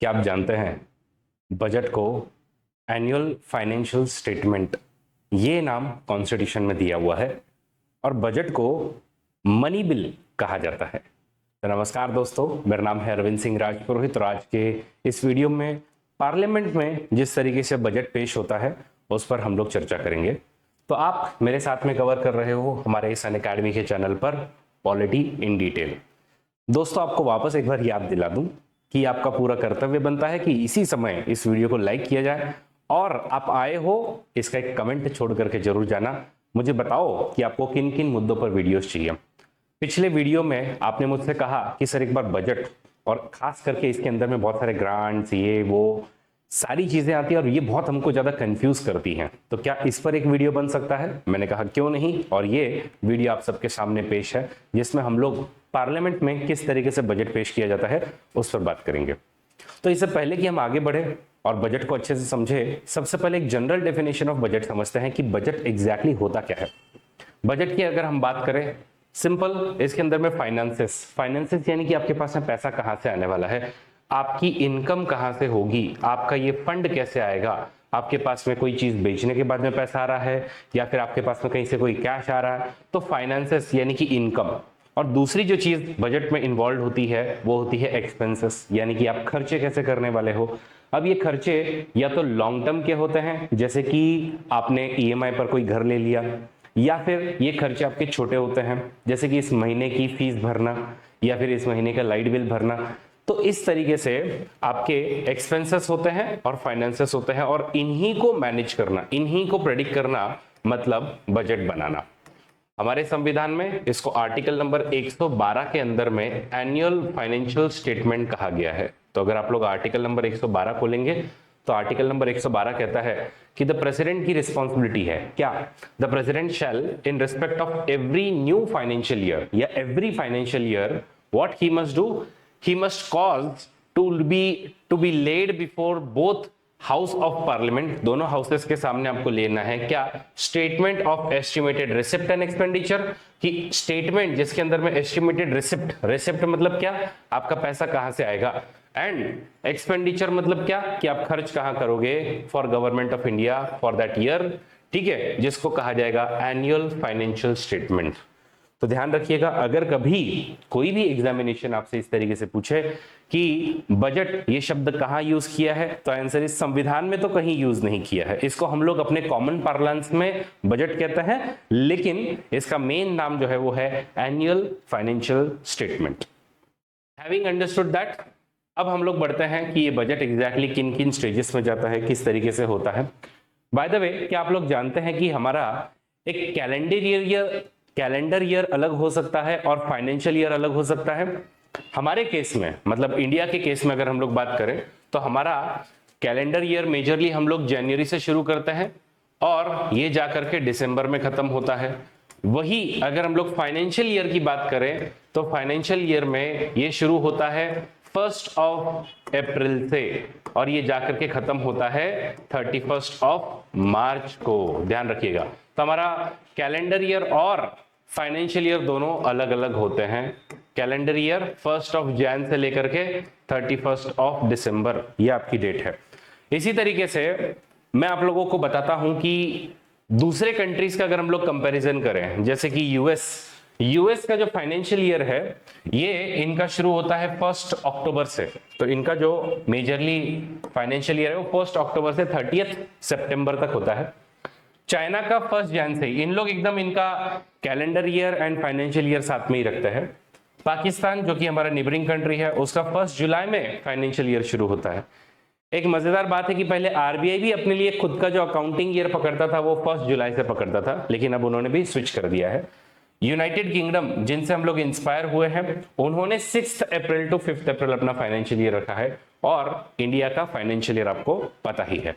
क्या आप जानते हैं बजट को एनुअल फाइनेंशियल स्टेटमेंट ये नाम कॉन्स्टिट्यूशन में दिया हुआ है और बजट को मनी बिल कहा जाता है। तो नमस्कार दोस्तों, मेरा नाम है अरविंद सिंह राजपुरोहित और आज के इस वीडियो में पार्लियामेंट में जिस तरीके से बजट पेश होता है उस पर हम लोग चर्चा करेंगे। तो आप मेरे साथ में कवर कर रहे हो हमारे इस अनअकैडमी के चैनल पर पॉलिटी इन डिटेल। दोस्तों, आपको वापस एक बार याद दिला दूं कि आपका पूरा कर्तव्य बनता है कि इसी समय इस वीडियो को लाइक किया जाए और आप आए हो इसका एक कमेंट छोड़ करके जरूर जाना। मुझे बताओ कि आपको किन किन मुद्दों पर वीडियोस चाहिए। पिछले वीडियो में आपने मुझसे कहा कि सर एक बार बजट और खास करके इसके अंदर में बहुत सारे ग्रांट्स ये वो सारी चीजें आती है और ये बहुत हमको ज्यादा कंफ्यूज करती हैं, तो क्या इस पर एक वीडियो बन सकता है? मैंने कहा क्यों नहीं, और ये वीडियो आप सबके सामने पेश है जिसमें हम लोग पार्लियामेंट में किस तरीके से बजट पेश किया जाता है उस पर बात करेंगे। तो इससे पहले कि हम आगे बढ़े और बजट को अच्छे से समझे, सबसे पहले एक जनरल डेफिनेशन ऑफ बजट समझते हैं कि बजट एग्जैक्टली होता क्या है। बजट की अगर हम बात करें सिंपल, इसके अंदर में फाइनेंसेस यानी कि आपके पास में पैसा कहां से आने वाला है, आपकी इनकम कहां से होगी, आपका ये फंड कैसे आएगा, आपके पास में कोई चीज बेचने के बाद में पैसा आ रहा है या फिर आपके पास में कहीं से कोई कैश आ रहा है, तो फाइनेंसेस यानी कि इनकम। और दूसरी जो चीज बजट में इन्वॉल्व होती है वो होती है एक्सपेंसेस, यानी कि आप खर्चे कैसे करने वाले हो। अब ये खर्चे या तो लॉन्ग टर्म के होते हैं जैसे कि आपने ईएमआई पर कोई घर ले लिया, या फिर ये खर्चे आपके छोटे होते हैं जैसे कि इस महीने की फीस भरना या फिर इस महीने का लाइट बिल भरना। तो इस तरीके से आपके एक्सपेंसेस होते हैं और फाइनेंसेस होते हैं और इन्हीं को मैनेज करना, इन्हीं को प्रेडिक्ट करना मतलब बजट बनाना। हमारे संविधान में इसको आर्टिकल नंबर 112 के अंदर में एनुअल फाइनेंशियल स्टेटमेंट कहा गया है। तो अगर आप लोग आर्टिकल नंबर 112 खोलेंगे तो आर्टिकल नंबर 112 कहता है कि द प्रेसिडेंट की रिस्पॉन्सिबिलिटी है क्या, the president shall in respect of every new financial year या every financial year what he must do, he must cause to be laid before both house of parliament, दोनों houses के सामने आपको लेना है क्या, statement of estimated receipt and expenditure, कि statement जिसके अंदर में एस्टिमेटेड रिसिप्ट मतलब क्या, आपका पैसा कहां से आएगा, एंड एक्सपेंडिचर मतलब क्या कि आप खर्च कहां करोगे for government of India for that year, ठीक है, जिसको कहा जाएगा एनुअल फाइनेंशियल स्टेटमेंट। तो ध्यान रखिएगा, अगर कभी कोई भी एग्जामिनेशन आपसे इस तरीके से पूछे कि बजट ये शब्द कहां यूज किया है, तो आंसर इस संविधान में तो कहीं यूज नहीं किया है। इसको हम लोग अपने कॉमन पार्लेंस में बजट कहते हैं, लेकिन इसका मेन नाम जो है वो है annual financial statement. Having understood that, अब हम लोग बढ़ते हैं कि ये बजट एग्जैक्टली किन किन स्टेजेस में जाता है, किस तरीके से होता है। बाय द वे, क्या आप लोग जानते हैं कि हमारा एक कैलेंडर ईयर अलग हो सकता है और फाइनेंशियल ईयर अलग हो सकता है। हमारे केस में मतलब इंडिया के केस में अगर हम लोग बात करें तो हमारा कैलेंडर ईयर मेजरली हम लोग जनवरी से शुरू करते हैं और ये जाकर के दिसंबर में खत्म होता है। वही अगर हम लोग फाइनेंशियल ईयर की बात करें तो फाइनेंशियल ईयर में ये शुरू होता है 1 अप्रैल से और ये जाकर के खत्म होता है 31 मार्च को। ध्यान रखिएगा, तो हमारा कैलेंडर ईयर और फाइनेंशियल ईयर दोनों अलग अलग होते हैं। कैलेंडर ईयर 1 जनवरी से लेकर के 31 दिसंबर, ये आपकी डेट है। इसी तरीके से मैं आप लोगों को बताता हूं कि दूसरे कंट्रीज का अगर हम लोग कंपैरिजन करें, जैसे कि यूएस का जो फाइनेंशियल ईयर है ये इनका शुरू होता है 1 अक्टूबर से, तो इनका जो मेजरली फाइनेंशियल ईयर है वो 1 अक्टूबर से 30 सितंबर तक होता है। चाइना का 1 जनवरी से, इन लोग एकदम इनका calendar year and financial year साथ में ही रखते हैं। पाकिस्तान जो कि हमारा नेबरिंग कंट्री है उसका 1 जुलाई में फाइनेंशियल ईयर शुरू होता है। एक मजेदार बात है कि पहले आरबीआई भी अपने लिए खुद का जो अकाउंटिंग ईयर पकड़ता था वो 1 जुलाई से पकड़ता था, लेकिन अब उन्होंने भी स्विच कर दिया है। यूनाइटेड किंगडम जिनसे हम लोग इंस्पायर हुए हैं उन्होंने 6 अप्रैल टू 5 अप्रैल अपना फाइनेंशियल ईयर रखा है और इंडिया का फाइनेंशियल ईयर आपको पता ही है।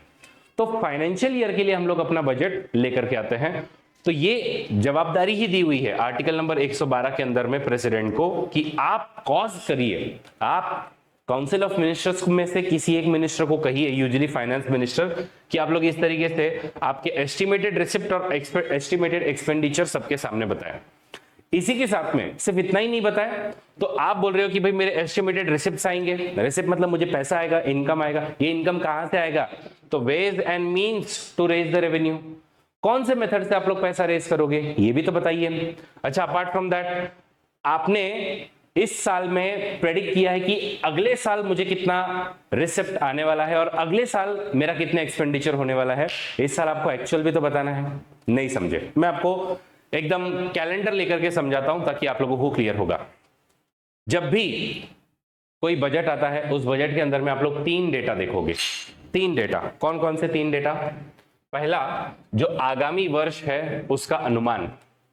तो फाइनेंशियल ईयर के लिए हम लोग अपना बजट लेकर के आते हैं, तो ये जवाबदारी ही दी हुई है आर्टिकल नंबर 112 के अंदर में प्रेसिडेंट को कि आप कॉज करिए, आप काउंसिल ऑफ मिनिस्टर्स में से किसी एक मिनिस्टर को कहिए, यूजुअली फाइनेंस मिनिस्टर, कि आप लोग इस तरीके से आपके एस्टिमेटेड रिसिप्ट और एस्टिमेटेड एक्सपेंडिचर सबके सामने बताएं। इसी के साथ में सिर्फ इतना ही नहीं बताया, तो आप बोल रहे हो कि भाई मेरे एस्टिमेटेड रिसिप्ट्स आएंगे, रिसिप्ट मतलब मुझे पैसा आएगा, इनकम आएगा, ये इनकम कहां से आएगा, तो ways and means to raise the revenue, कौन से मेथड से आप लोग पैसा रेज करोगे ये भी तो बताइए। अच्छा, अपार्ट फ्रॉम दैट आपने इस साल में प्रेडिक्ट किया है कि अगले साल मुझे कितना रिसिप्ट आने वाला है और अगले साल मेरा कितना एक्सपेंडिचर होने वाला है, इस साल आपको एक्चुअल भी तो बताना है। नहीं समझे, मैं आपको एकदम कैलेंडर लेकर के समझाता हूं ताकि आप लोगों को क्लियर होगा। जब भी कोई बजट आता है, उस बजट के अंदर में आप लोग 3 डेटा देखोगे। 3 डेटा, कौन कौन से 3 डेटा? पहला, जो आगामी वर्ष है उसका अनुमान,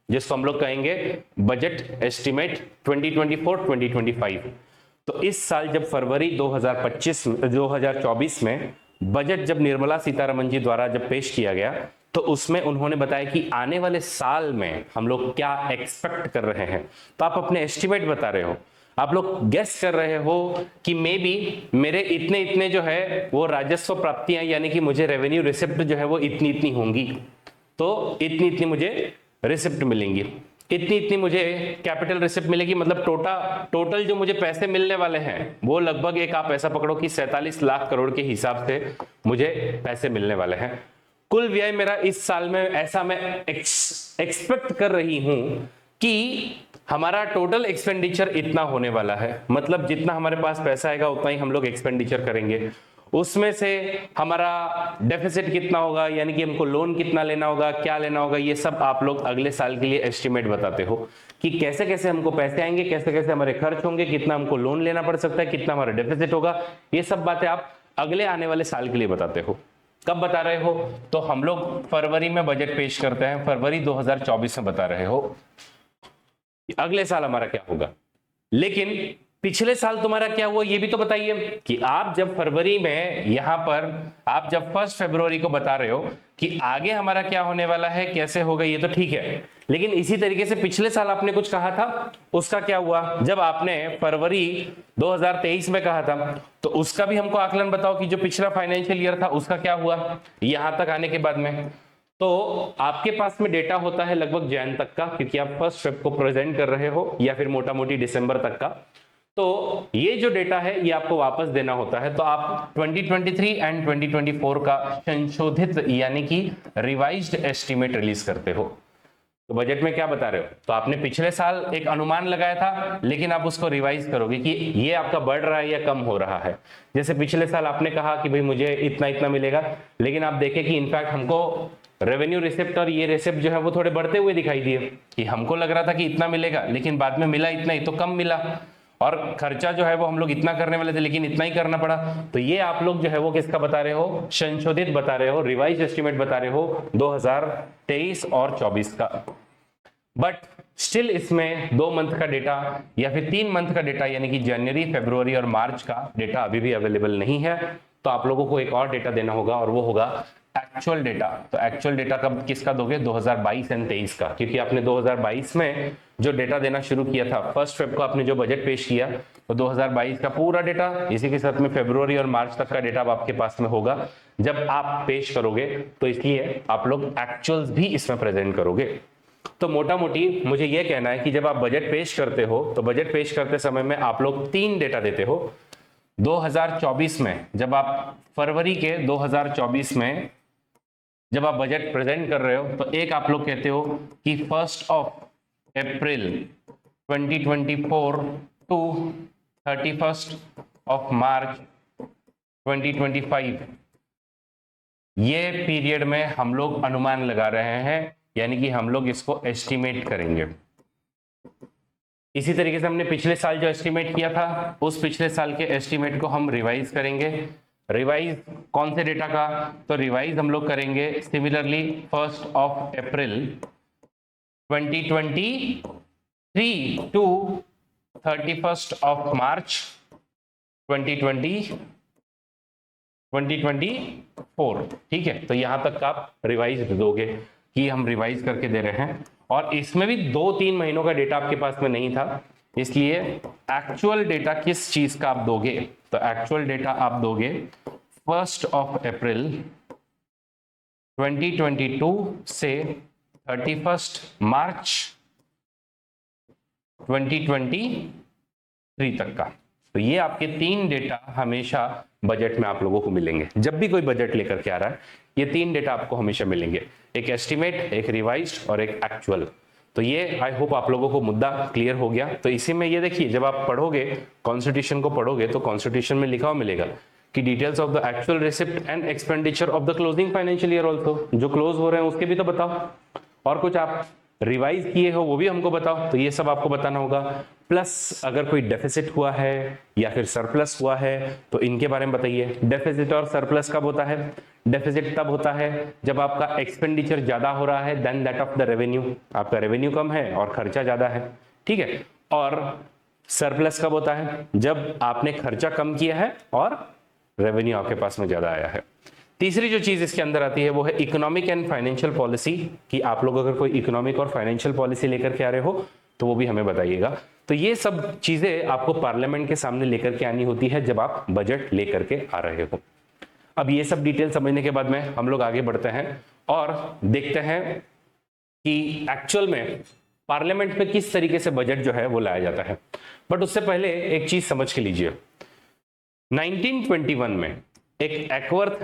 जिसको हम लोग कहेंगे बजट एस्टिमेट 2024-2025। तो इस साल जब फरवरी 2024 में बजट जब निर्मला सीतारमण जी द्वारा जब पेश किया गया, तो उसमें उन्होंने बताया कि आने वाले साल में हम लोग क्या एक्सपेक्ट कर रहे हैं। तो आप अपने एस्टिमेट बता रहे हो, आप लोग गेस कर रहे हो कि मे बी मेरे इतने इतने जो है वो राजस्व प्राप्तियां, यानी कि मुझे रेवेन्यू रिसिप्ट जो है वो इतनी इतनी होंगी, तो इतनी इतनी मुझे रिसिप्ट मिलेंगी, इतनी इतनी मुझे कैपिटल रिसिप्ट मिलेगी। मतलब टोटल जो मुझे पैसे मिलने वाले हैं वो लगभग एक आप ऐसा पकड़ो कि 47 लाख करोड़ के हिसाब से मुझे पैसे मिलने वाले हैं। कुल व्यय मेरा इस साल में ऐसा मैं एक्सपेक्ट कर रही हूं कि हमारा टोटल एक्सपेंडिचर इतना होने वाला है, मतलब जितना हमारे पास पैसा आएगा उतना ही हम लोग एक्सपेंडिचर करेंगे। उसमें से हमारा डेफिसिट कितना होगा, यानी कि हमको लोन कितना लेना होगा, क्या लेना होगा, ये सब आप लोग अगले साल के लिए एस्टिमेट बताते हो कि कैसे कैसे हमको पैसे आएंगे, कैसे कैसे हमारे खर्च होंगे, कितना हमको लोन लेना पड़ सकता है, कितना हमारा डेफिसिट होगा। ये सब बातें आप अगले आने वाले साल के लिए बताते हो। कब बता रहे हो? तो हम लोग फरवरी में बजट पेश करते हैं, फरवरी 2024 में बता रहे हो अगले साल हमारा क्या होगा। लेकिन पिछले साल तुम्हारा क्या हुआ ये भी तो बताइए कि आप जब फरवरी में यहां पर आप जब 1 फरवरी को बता रहे हो कि आगे हमारा क्या होने वाला है, कैसे होगा, ये तो ठीक है, लेकिन इसी तरीके से पिछले साल आपने कुछ कहा था, उसका क्या हुआ? जब आपने फरवरी 2023 में कहा था तो उसका भी हमको आकलन बताओ कि जो पिछला फाइनेंशियल ईयर था उसका क्या हुआ यहां तक आने के बाद में। तो आपके पास में डेटा होता है लगभग जैन तक का, क्योंकि आप 1 फेब को प्रेजेंट कर रहे हो, या फिर मोटा मोटी दिसंबर तक का। तो ये जो डेटा है ये आपको वापस देना होता है। तो आप 2023 एंड 2024 का संशोधित यानी कि रिवाइज्ड एस्टीमेट रिलीज करते हो। तो बजट में क्या बता रहे हो? तो आपने पिछले साल एक अनुमान लगाया था, लेकिन आप उसको रिवाइज करोगे कि ये आपका बढ़ रहा है या कम हो रहा है। जैसे पिछले साल आपने कहा कि भाई मुझे इतना इतना मिलेगा, लेकिन आप देखें कि इनफैक्ट हमको रेवेन्यू रिसिप्ट और ये रिसिप्ट जो है वो थोड़े बढ़ते हुए दिखाई दिए, कि हमको लग रहा था कि इतना मिलेगा, लेकिन बाद में मिला इतना ही, तो कम मिला। और खर्चा जो है वो हम लोग इतना करने वाले थे लेकिन इतना ही करना पड़ा। तो ये आप लोग जो है वो किसका बता रहे हो? संशोधित बता रहे हो, रिवाइज एस्टिमेट बता रहे हो 2023 और 24 का। बट स्टिल इसमें 2 मंथ का डेटा या फिर 3 मंथ का डेटा यानी कि जनवरी, फरवरी और मार्च का डेटा अभी भी अवेलेबल नहीं है। तो आप लोगों को एक और डेटा देना होगा और वो होगा एक्चुअल डेटा। तो एक्चुअल डेटा कब किसका दोगे? 2022 एंड 23 का, क्योंकि आपने 2022 में जो डेटा देना शुरू किया था, 1 फेब को आपने जो बजट पेश किया, तो 2022 का पूरा डेटा, इसी के साथ में फरवरी और मार्च तक का डेटा आपके पास में होगा जब आप पेश करोगे। तो इसलिए आप लोग एक्चुअल्स भी इसमें प्रेजेंट करोगे। तो मोटा मोटी मुझे यह कहना है कि जब आप बजट पेश करते हो तो बजट पेश करते समय में आप लोग 3 डेटा देते हो। 2024 में जब आप फरवरी के 2024 में जब आप बजट प्रेजेंट कर रहे हो, तो एक आप लोग कहते हो कि 1 अप्रैल 2024 टू 31 मार्च 2025, ये पीरियड में हम लोग अनुमान लगा रहे हैं, यानी कि हम लोग इसको एस्टिमेट करेंगे। इसी तरीके से हमने पिछले साल जो एस्टिमेट किया था, उस पिछले साल के एस्टिमेट को हम रिवाइज करेंगे। रिवाइज कौन से डेटा का? तो रिवाइज हम लोग करेंगे सिमिलरली 1 अप्रैल 2023 टू 31 मार्च 2024। ठीक है, तो यहां तक आप रिवाइज दोगे कि हम रिवाइज करके दे रहे हैं। और इसमें भी 2-3 महीनों का डेटा आपके पास में नहीं था, इसलिए एक्चुअल डेटा किस चीज का आप दोगे? तो एक्चुअल डेटा आप दोगे 1 अप्रैल 2022 से 31 मार्च 2023 तक का। तो ये आपके 3 डेटा हमेशा बजट में आप लोगों को मिलेंगे। जब भी कोई बजट लेकर के आ रहा है, ये 3 डेटा आपको हमेशा मिलेंगे, एक एस्टिमेट, एक रिवाइज्ड और एक एक्चुअल। तो ये आई होप आप लोगों को मुद्दा क्लियर हो गया। तो इसी में ये देखिए, जब आप पढ़ोगे कॉन्स्टिट्यूशन को पढ़ोगे तो कॉन्स्टिट्यूशन में लिखा हुआ मिलेगा कि details of the actual receipt and expenditure of the closing financial year also, जो क्लोज हो रहे हैं उसके भी तो बताओ, और कुछ आप रिवाइज किए हो वो भी हमको बताओ। तो ये सब आपको बताना होगा। प्लस अगर कोई डेफिसिट हुआ है या फिर सरप्लस हुआ है तो इनके बारे में बताइए। डेफिसिट और सरप्लस कब होता है? डेफिसिट तब होता है जब आपका एक्सपेंडिचर ज्यादा हो रहा है then that of the revenue, आपका रेवेन्यू कम है और खर्चा ज्यादा है, ठीक है। और सरप्लस कब होता है? जब आपने खर्चा कम किया है और रेवेन्यू आपके पास में ज्यादा आया है। तीसरी जो चीज इसके अंदर आती है वो है इकोनॉमिक एंड फाइनेंशियल पॉलिसी, कि आप लोग अगर कोई इकोनॉमिक और फाइनेंशियल पॉलिसी लेकर के आ रहे हो तो वो भी हमें बताइएगा। तो ये सब चीजें आपको पार्लियामेंट के सामने लेकर के आनी होती है जब आप बजट लेकर के आ रहे हो। अब ये सब डिटेल समझने के बाद में हम लोग आगे बढ़ते हैं और देखते हैं कि एक्चुअल में पार्लियामेंट में किस तरीके से बजट जो है वो लाया जाता है। बट उससे पहले एक चीज समझ के लीजिए, 1921 में एक एक्वर्थ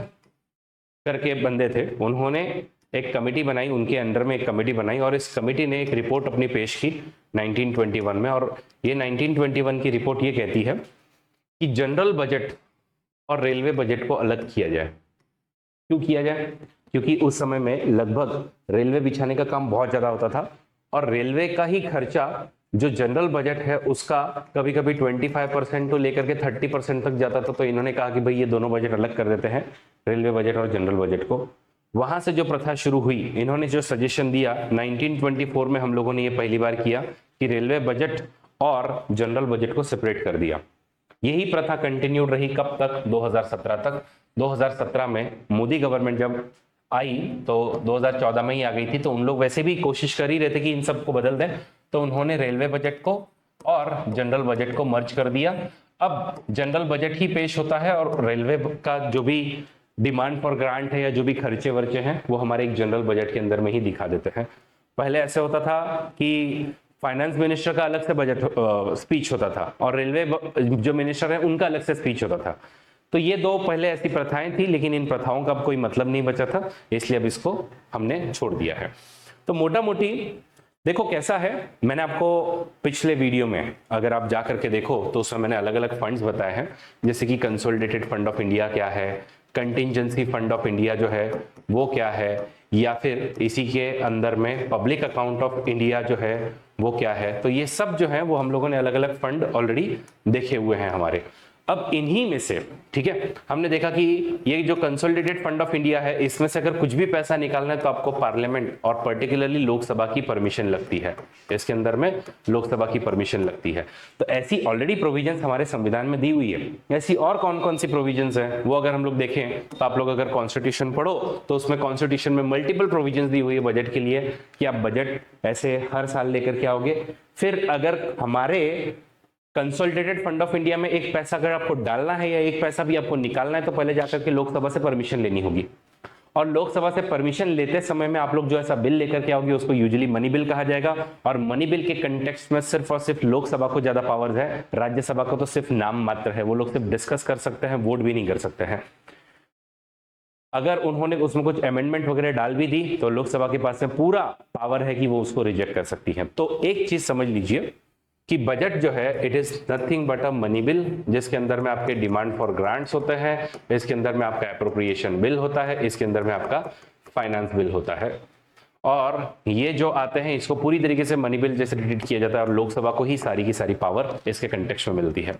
करके बंदे थे, उन्होंने एक कमेटी बनाई, उनके अंडर में एक कमेटी बनाई और इस कमेटी ने एक रिपोर्ट अपनी पेश की 1921 में। और ये 1921 की रिपोर्ट ये कहती है कि जनरल बजट और रेलवे बजट को अलग किया जाए। क्यों किया जाए? क्योंकि उस समय में लगभग रेलवे बिछाने का काम बहुत ज्यादा होता था और रेलवे का ही खर्चा जो जनरल बजट है उसका कभी कभी 25% तो लेकर के 30% तक जाता था। तो इन्होंने कहा कि भाई ये दोनों बजट अलग कर देते हैं, रेलवे बजट और जनरल बजट को। वहां से जो प्रथा शुरू हुई, इन्होंने जो सजेशन दिया 1924 में हम लोगों ने ये पहली बार किया कि रेलवे बजट और जनरल बजट को सेपरेट कर दिया। यही प्रथा कंटिन्यूड रही कब तक? 2017 तक। 2017 में मोदी गवर्नमेंट जब आई तो 2014 में ही आ गई थी, तो उन लोग वैसे भी कोशिश कर ही रहे थे कि इन सबको बदल दें, तो उन्होंने रेलवे बजट को और जनरल बजट को मर्ज कर दिया। अब जनरल बजट ही पेश होता है और रेलवे का जो भी डिमांड फॉर ग्रांट है या जो भी खर्चे वर्चे हैं वो हमारे एक जनरल बजट के अंदर में ही दिखा देते हैं। पहले ऐसे होता था कि फाइनेंस मिनिस्टर का अलग से बजट स्पीच होता था और रेलवे जो मिनिस्टर है उनका अलग से स्पीच होता था। तो ये दो पहले ऐसी प्रथाएं थी, लेकिन इन प्रथाओं का अब कोई मतलब नहीं बचा था, इसलिए अब इसको हमने छोड़ दिया है। तो मोटा मोटी देखो कैसा है, मैंने आपको पिछले वीडियो में अगर आप जा करके देखो तो उसमें मैंने अलग अलग फंड्स बताए हैं, जैसे कि कंसोलिडेटेड फंड ऑफ इंडिया क्या है, कंटिजेंसी फंड ऑफ इंडिया जो है वो क्या है, या फिर इसी के अंदर में पब्लिक अकाउंट ऑफ इंडिया जो है वो क्या है। तो ये सब जो है वो हम लोगों ने अलग अलग फंड ऑलरेडी देखे हुए हैं हमारे। अब इन्हीं में से, ठीक है, हमने देखा कि ये जो कंसोलिडेटेड फंड ऑफ इंडिया है, इसमें से अगर कुछ भी पैसा निकालना है तो आपको पार्लियामेंट और पर्टिकुलरली लोकसभा की परमिशन लगती है। इसके अंदर में लोकसभा की परमिशन लगती है। तो ऐसी ऑलरेडी प्रोविजंस हमारे संविधान में दी हुई है। ऐसी और कौन कौन सी प्रोविजंस है वो अगर हम लोग देखें तो आप लोग अगर कॉन्स्टिट्यूशन पढ़ो तो उसमें कॉन्स्टिट्यूशन में मल्टीपल प्रोविजंस दी हुई है बजट के लिए कि आप बजट ऐसे हर साल लेकर के आओगे। फिर अगर हमारे कंसोलिडेटेड फंड ऑफ इंडिया में एक पैसा अगर आपको डालना है या एक पैसा भी आपको निकालना है तो पहले जाकर के लोकसभा से परमिशन लेनी होगी, और लोकसभा से परमिशन लेते समय में आप लोग जो ऐसा बिल लेकर के आओगे उसको यूजुअली मनी बिल कहा जाएगा। और मनी बिल के कंटेक्स्ट में सिर्फ और सिर्फ लोकसभा को ज्यादा पावर्स है, राज्यसभा को तो सिर्फ नाम मात्र है, वो लोग सिर्फ डिस्कस कर सकते हैं, वोट भी नहीं कर सकते हैं। अगर उन्होंने उसमें कुछ अमेंडमेंट वगैरह डाल भी दी तो लोकसभा के पास में पूरा पावर है कि वो उसको रिजेक्ट कर सकती है। तो एक चीज समझ लीजिए कि बजट जो है it is nothing but a money bill, जिसके अंदर में आपके डिमांड फॉर ग्रांट्स होते हैं, इसके अंदर में आपका एप्रोप्रिएशन बिल होता है, इसके अंदर में आपका फाइनेंस बिल होता है। और ये जो आते हैं इसको पूरी तरीके से मनी बिल जैसे ट्रीट किया जाता है और लोकसभा को ही सारी की सारी पावर इसके कंटेक्स्ट में मिलती है।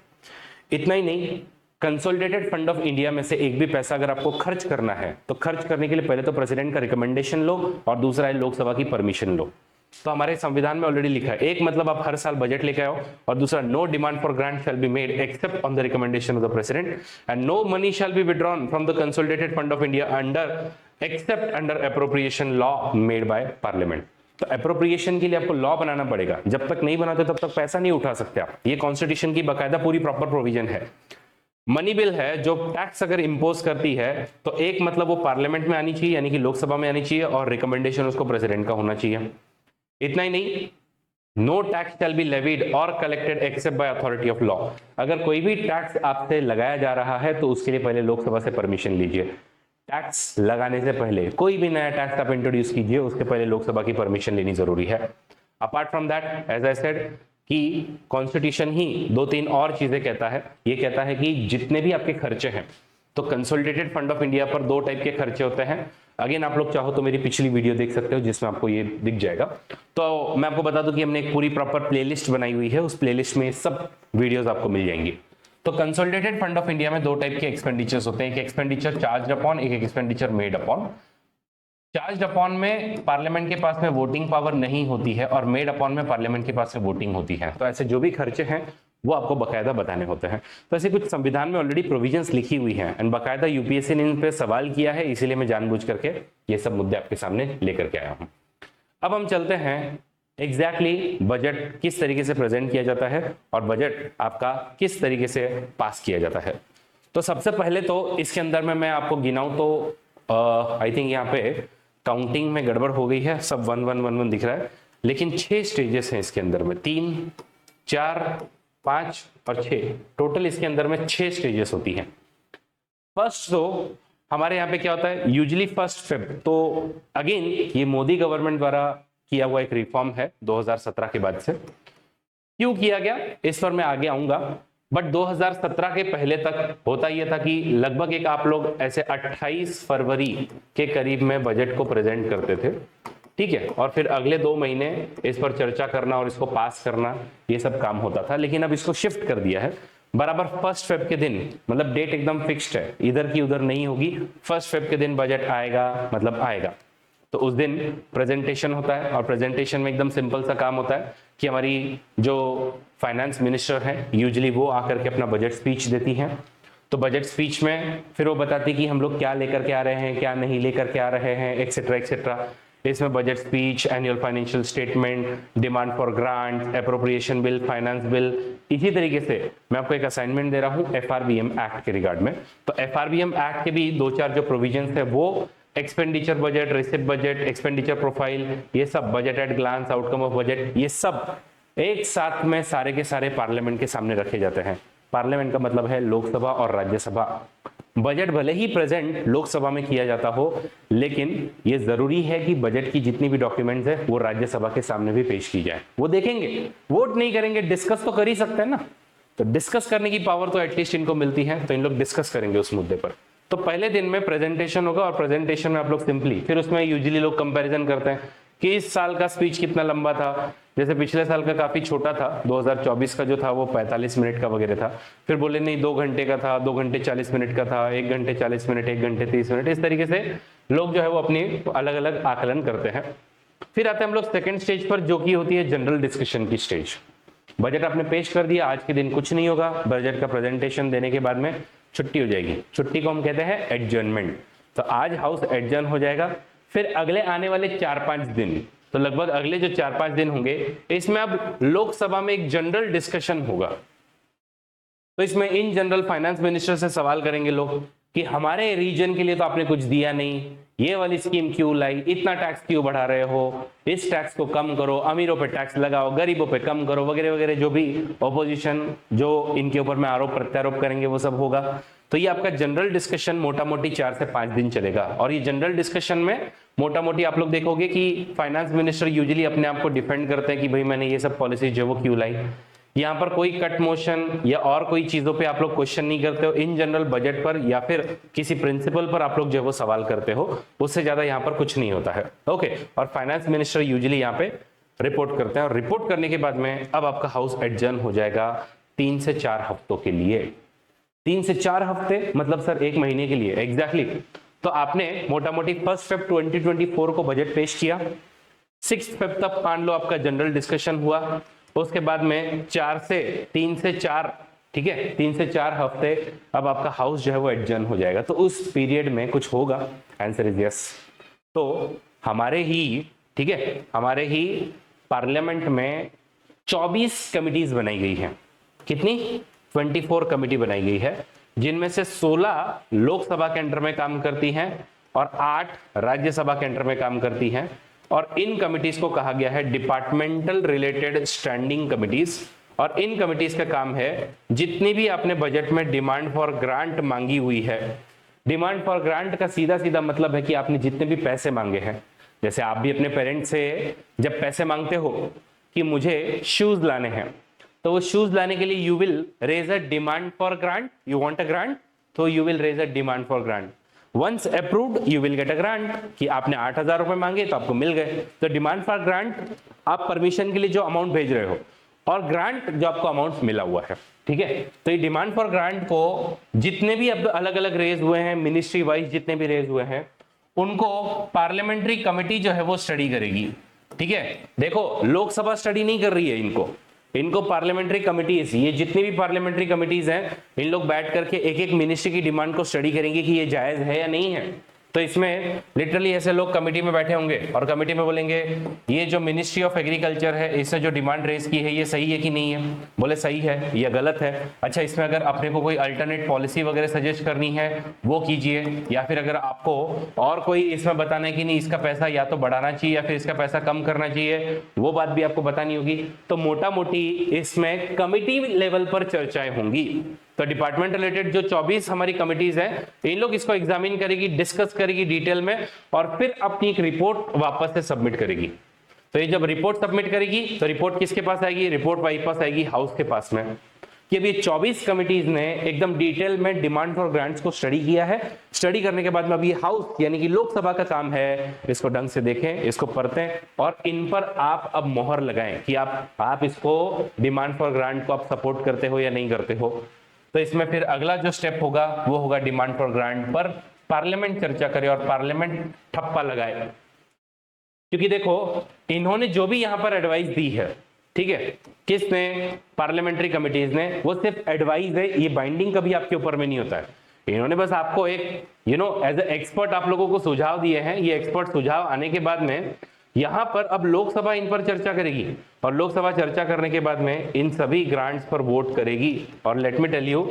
इतना ही नहीं, कंसोलिडेटेड फंड ऑफ इंडिया में से एक भी पैसा अगर आपको खर्च करना है तो खर्च करने के लिए पहले तो प्रेसिडेंट का रिकमेंडेशन लो और दूसरा है लोकसभा की परमिशन लो। तो हमारे संविधान में ऑलरेडी लिखा है, एक मतलब आप हर साल बजट लेके आओ, और दूसरा no demand for grant shall be made except on the recommendation of the president and no money shall be withdrawn from the consolidated fund of India under except under appropriation law made by parliament. तो appropriation के लिए आपको law बनाना पड़ेगा, जब तक नहीं बनाते तब तक पैसा नहीं उठा सकते आप। ये कॉन्स्टिट्यूशन की बाकायदा पूरी प्रॉपर प्रोविजन है। मनी बिल है जो टैक्स अगर इंपोज करती है तो एक मतलब वो पार्लियामेंट में आनी चाहिए, यानी कि लोकसभा में आनी चाहिए, और रिकमेंडेशन उसको प्रेसिडेंट का होना चाहिए। इतना ही नहीं, no tax shall be levied और collected except by authority of law. अगर कोई भी टैक्स आपसे लगाया जा रहा है तो उसके लिए पहले लोकसभा से परमिशन लीजिए। टैक्स लगाने से पहले कोई भी नया टैक्स आप इंट्रोड्यूस कीजिए, उसके पहले लोकसभा की परमिशन लेनी जरूरी है। Apart from that, as I said कि कॉन्स्टिट्यूशन ही दो तीन और चीजें कहता है। ये कहता है कि जितने भी आपके खर्चे हैं, तो कंसोलिडेटेड फंड ऑफ इंडिया पर दो टाइप के खर्चे होते हैं। अगेन आप लोग चाहो तो मेरी पिछली वीडियो देख सकते हो जिसमें आपको ये दिख जाएगा। तो मैं आपको बता दूं कि हमने एक पूरी प्रॉपर प्लेलिस्ट बनाई हुई है, उस प्लेलिस्ट में सब वीडियोस आपको मिल जाएंगी। तो कंसोलिडेटेड फंड ऑफ इंडिया में दो टाइप के एक्सपेंडिचर्स होते हैं, एक एक्सपेंडिचर चार्ज अपॉन, एक expenditure made upon. Charge upon में पार्लियामेंट के पास में वोटिंग पावर नहीं होती है और मेड अपॉन में पार्लियामेंट के पास में वोटिंग होती है। तो ऐसे जो भी खर्चे हैं वो आपको बकायदा बताने होते हैं। तो ऐसे कुछ संविधान में ऑलरेडी प्रोविजंस लिखी हुई हैं एंड बकायदा यूपीएससी ने इन पे सवाल किया है, इसीलिए मैं जानबूझ करके ये सब मुद्दे आपके सामने लेकर के आया हूं। अब हम चलते हैं एग्जैक्टली बजट किस तरीके से प्रेजेंट किया जाता है और बजट आपका किस तरीके से पास किया जाता है। तो सबसे पहले तो इसके अंदर में मैं आपको गिनाऊं तो आई थिंक यहाँ पे काउंटिंग में गड़बड़ हो गई है, सब 1 1 1 1 दिख रहा है, लेकिन 6 स्टेजेस हैं इसके अंदर में, 3 4 5 और 6, टोटल इसके अंदर में 6 स्टेजेस होती हैं। फर्स्ट तो हमारे यहाँ पे क्या होता है, यूजुअली 1 फेब। तो अगेन ये मोदी गवर्नमेंट द्वारा किया हुआ एक रिफॉर्म है 2017 के बाद से। क्यों किया गया इस पर मैं आगे आऊंगा, बट 2017 के पहले तक होता यह था कि लगभग एक आप लोग ऐसे 28 फरवरी के करीब में बजट को प्रेजेंट करते थे, ठीक है, और फिर अगले 2 महीने इस पर चर्चा करना और इसको पास करना, ये सब काम होता था। लेकिन अब इसको शिफ्ट कर दिया है, बराबर 1 फेब के दिन, मतलब डेट एकदम फिक्स्ड है, इधर की उधर नहीं होगी। 1 फेब के दिन बजट आएगा, मतलब आएगा। तो उस दिन प्रेजेंटेशन होता है और प्रेजेंटेशन में एकदम सिंपल सा काम होता है कि हमारी जो फाइनेंस मिनिस्टर है यूजुअली वो आकर के अपना बजट स्पीच देती हैं। तो बजट स्पीच में फिर वो बताती कि हम लोग क्या लेकर के आ रहे हैं, क्या नहीं लेकर के आ रहे हैं, एक्सेट्रा एक्सेट्रा। इसमें budget speech, annual financial statement, demand for grant, appropriation bill, finance bill. इसी तरीके से मैं आपको एक असाइनमेंट दे रहा हूँ एफआरबीएम एक्ट के रिगार्ड में। तो एफआरबीएम एक्ट के भी 2-4 जो प्रोविजंस है वो expenditure budget, receipt budget, expenditure profile, ये सब, budget at glance, outcome of budget, ये सब एक साथ में सारे के सारे पार्लियामेंट के सामने रखे जाते हैं। पार्लियामेंट का मतलब है लोकसभा और राज्यसभा। बजट भले ही प्रेजेंट लोकसभा में किया जाता हो, लेकिन ये जरूरी है कि बजट की जितनी भी डॉक्यूमेंट्स है वो राज्यसभा के सामने भी पेश की जाए। वो देखेंगे, वोट नहीं करेंगे, डिस्कस तो कर ही सकते हैं ना। तो डिस्कस करने की पावर तो एटलीस्ट इनको मिलती है, तो इन लोग डिस्कस करेंगे उस मुद्दे पर। तो पहले दिन में प्रेजेंटेशन होगा और प्रेजेंटेशन में आप लोग सिंपली, फिर उसमें यूजुअली लोग कंपैरिजन करते हैं कि इस साल का स्पीच कितना लंबा था। जैसे पिछले साल का काफी छोटा था, 2024 का जो था वो 45 मिनट का वगैरह था। फिर बोले नहीं 2 घंटे का था, 2 घंटे 40 मिनट का था, 1 घंटे 40 मिनट, 1 घंटे 30 मिनट। इस तरीके से लोग जो है वो अपनी अलग अलग आकलन करते हैं। फिर आते हैं हम लोग सेकेंड स्टेज पर, जो कि होती है जनरल डिस्कशन की स्टेज। बजट आपने पेश कर दिया, आज के दिन कुछ नहीं होगा, बजट का प्रेजेंटेशन देने के बाद में छुट्टी हो जाएगी। छुट्टी को हम कहते हैं एडजर्नमेंट। तो आज हाउस एडजर्न हो जाएगा। फिर अगले आने वाले 4-5 दिन, तो लगभग अगले जो 4-5 दिन होंगे, इसमें अब लोकसभा में एक जनरल डिस्कशन होगा। तो इसमें इन जनरल फाइनेंस मिनिस्टर से सवाल करेंगे लोग कि हमारे रीजन के लिए तो आपने कुछ दिया नहीं, ये वाली स्कीम क्यों लाई, इतना टैक्स क्यों बढ़ा रहे हो, इस टैक्स को कम करो, अमीरों पे टैक्स लगाओ, गरीबों पे कम करो, वगैरह वगैरह। जो भी ऑपोजिशन जो इनके ऊपर में आरोप प्रत्यारोप करेंगे वो सब होगा। तो ये आपका जनरल डिस्कशन मोटा मोटी 4 से 5 दिन चलेगा। और ये जनरल डिस्कशन में मोटा मोटी आप लोग देखोगे कि फाइनेंस मिनिस्टर यूजुअली अपने आप को डिफेंड करते हैं कि भाई मैंने ये सब पॉलिसी जो वो क्यों लाई। यहाँ पर कोई कट मोशन या और कोई चीजों पे आप लोग क्वेश्चन नहीं करते हो। इन जनरल बजट पर या फिर किसी प्रिंसिपल पर आप लोग जो है वो सवाल करते हो, उससे ज्यादा यहाँ पर कुछ नहीं होता है। ओके, और फाइनेंस मिनिस्टर यूजुअली यहाँ पे रिपोर्ट करते हैं और रिपोर्ट करने के बाद में अब आपका हाउस एडजर्न हो जाएगा 3 से 4 हफ्तों के लिए। 3 से 4 हफ्ते मतलब सर 1 महीने के लिए एग्जैक्टली। तो आपने मोटा मोटी 1 फेब 2024 को बजट पेश किया, 6 फेब तक मान लो आपका जनरल डिस्कशन हुआ, उसके बाद में 3 से 4, ठीक है, 3 से 4 हफ्ते अब आपका हाउस जो है वो एडजर्न हो जाएगा। तो उस पीरियड में कुछ होगा, आंसर इज यस। तो हमारे ही, ठीक है, हमारे ही पार्लियामेंट में 24 कमिटीज बनाई गई हैं। कितनी? 24 कमिटी बनाई गई है, जिनमें से 16 लोकसभा के अंडर में काम करती हैं और 8 राज्यसभा के अंडर में काम करती हैं। और इन कमिटीज को कहा गया है डिपार्टमेंटल रिलेटेड स्टैंडिंग कमिटीज। और इन कमिटीज का काम है जितनी भी आपने बजट में डिमांड फॉर ग्रांट मांगी हुई है, डिमांड फॉर ग्रांट का सीधा सीधा मतलब है कि आपने जितने भी पैसे मांगे हैं, जैसे आप भी अपने पेरेंट्स से जब पैसे मांगते हो कि मुझे शूज लाने हैं, तो वो शूज लाने के लिए you will raise a demand for grant, you want a grant, तो you will raise a demand for grant. Once approved you will get a grant, कि आपने 8,000 रुपए मांगे तो आपको मिल गए। तो डिमांड फॉर ग्रांट आप परमिशन के लिए जो अमाउंट भेज रहे हो, और ग्रांट जो आपको अमाउंट मिला हुआ है, ठीक है। तो ये डिमांड फॉर ग्रांट को जितने भी अब अलग अलग रेज हुए हैं, मिनिस्ट्री वाइज जितने भी रेज हुए हैं, उनको पार्लियामेंट्री कमेटी जो है वो स्टडी करेगी, ठीक है। देखो लोकसभा स्टडी नहीं कर रही है इनको पार्लियामेंट्री कमिटीज, ये जितनी भी पार्लियामेंट्री कमिटीज हैं, इन लोग बैठ करके एक एक मिनिस्ट्री की डिमांड को स्टडी करेंगे कि ये जायज है या नहीं है। तो इसमें लिटरली ऐसे लोग कमेटी में बैठे होंगे और कमेटी में बोलेंगे ये जो मिनिस्ट्री ऑफ एग्रीकल्चर है इसने जो डिमांड रेज की है ये सही है कि नहीं है, बोले सही है या गलत है। अच्छा, इसमें अगर अपने को कोई अल्टरनेट पॉलिसी वगैरह सजेस्ट करनी है वो कीजिए, या फिर अगर आपको और कोई इसमें बताना है कि नहीं इसका पैसा या तो बढ़ाना चाहिए या फिर इसका पैसा कम करना चाहिए, वो बात भी आपको बतानी होगी। तो मोटा मोटी इसमें कमिटी लेवल पर चर्चाएं होंगी। तो डिपार्टमेंट रिलेटेड जो 24 हमारी कमिटीज हैं, इन लोग इसको एग्जामिन करेगी, डिस्कस करेगी डिटेल में, और फिर अपनी एक रिपोर्ट वापस से सबमिट करेगी। तो ये जब रिपोर्ट सबमिट करेगी तो रिपोर्ट किसके पास आएगी, रिपोर्ट वापस आएगी हाउस के पास में, कि अभी 24 कमिटीज ने एकदम डिटेल में डिमांड फॉर ग्रांट्स को स्टडी किया है। स्टडी करने के बाद में अभी हाउस यानी कि लोकसभा का काम है इसको ढंग से देखें, इसको पढ़ते और इन पर आप अब मोहर लगाएं कि आप इसको डिमांड फॉर ग्रांट को आप सपोर्ट करते हो या नहीं करते हो। तो इसमें फिर अगला जो स्टेप होगा वो होगा डिमांड फॉर ग्रांट पर पार्लियामेंट चर्चा करे और पार्लियामेंट ठप्पा लगाए। क्योंकि देखो इन्होंने जो भी यहां पर एडवाइस दी है, ठीक है, किसने, पार्लियामेंट्री कमिटीज ने, वो सिर्फ एडवाइस है, ये बाइंडिंग कभी आपके ऊपर में नहीं होता है। इन्होंने बस आपको एक एज ए एक्सपर्ट आप लोगों को सुझाव दिए हैं। ये एक्सपर्ट सुझाव आने के बाद में यहां पर अब लोकसभा इन पर चर्चा करेगी, और लोकसभा चर्चा करने के बाद में इन सभी ग्रांट्स पर वोट करेगी। और लेट मी टेल यू,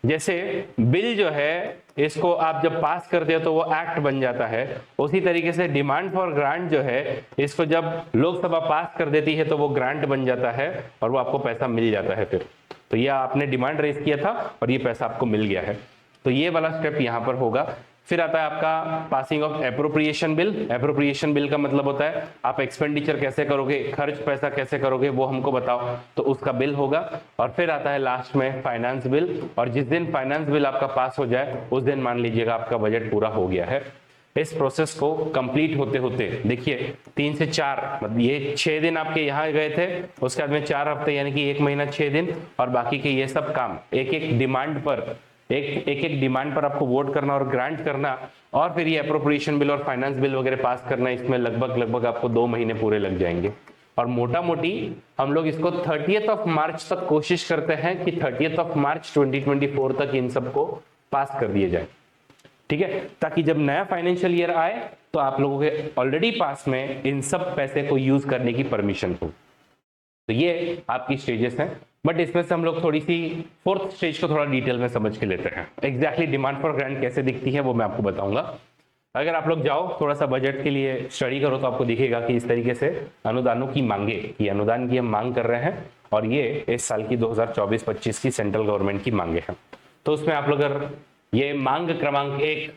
जैसे बिल जो है इसको आप जब पास करते हो तो वो एक्ट बन जाता है, उसी तरीके से डिमांड फॉर ग्रांट जो है इसको जब लोकसभा पास कर देती है तो वो ग्रांट बन जाता है और वो आपको पैसा मिल जाता है फिर। तो ये आपने डिमांड रेज किया था और ये पैसा आपको मिल गया है। तो ये वाला स्टेप यहाँ पर होगा। फिर आता है आपका passing of appropriation bill. Appropriation bill का मतलब होता है आप एक्सपेंडिचर कैसे करोगे, खर्च पैसा कैसे करोगे वो हमको बताओ, तो उसका बिल होगा। और फिर आता है लास्ट में फाइनेंस बिल, और जिस दिन फाइनेंस बिल आपका पास हो जाए उस दिन मान लीजिएगा आपका बजट पूरा हो गया है। इस प्रोसेस को कंप्लीट होते होते देखिए 3 से 4 मतलब ये 6 दिन आपके यहाँ गए थे, उसके बाद में 4 हफ्ते यानी कि 1 महीना 6 दिन, और बाकी के ये सब काम एक एक डिमांड पर एक डिमांड पर आपको वोट करना और ग्रांट करना, और फिर ये अप्रोप्रिएशन बिल और फाइनेंस बिल वगैरह पास करना, इसमें लगभग आपको 2 महीने पूरे लग जाएंगे। और मोटा मोटी हम लोग इसको 30 मार्च तक कोशिश करते हैं कि 30 मार्च 2024 तक इन सबको पास कर दिए जाए, ठीक है, ताकि जब नया फाइनेंशियल ईयर आए तो आप लोगों के ऑलरेडी पास में इन सब पैसे को यूज करने की परमिशन हो। तो ये आपकी स्टेजेस हैं, बट इसमें से हम लोग थोड़ी सी 4th स्टेज को थोड़ा डिटेल में समझ के लेते हैं। एग्जैक्टली डिमांड फॉर ग्रांट कैसे दिखती है वो मैं आपको बताऊंगा। अगर आप लोग जाओ थोड़ा सा बजट के लिए स्टडी करो तो आपको दिखेगा कि इस तरीके से अनुदानों की मांगे, ये अनुदान की हम मांग कर रहे हैं, और ये इस साल की 2024-25 की सेंट्रल गवर्नमेंट की मांगे हैं। तो उसमें आप लोग अगर ये मांग क्रमांक 1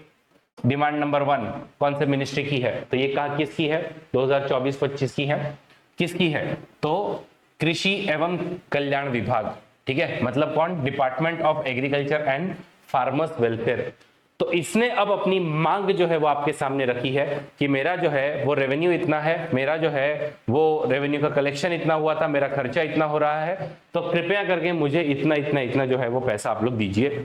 डिमांड नंबर 1 कौन से मिनिस्ट्री की है, तो ये कहा किसकी है, 2024-25 की है। किसकी है, तो कृषि एवं कल्याण विभाग, ठीक है, मतलब कौन, department of agriculture and farmers welfare. तो इसने अब अपनी मांग जो है वो आपके सामने रखी है कि मेरा जो है वो रेवेन्यू इतना है, मेरा जो है वो रेवेन्यू का कलेक्शन इतना हुआ था, मेरा खर्चा इतना हो रहा है, तो कृपया करके मुझे इतना इतना इतना जो है वो पैसा आप लोग दीजिए।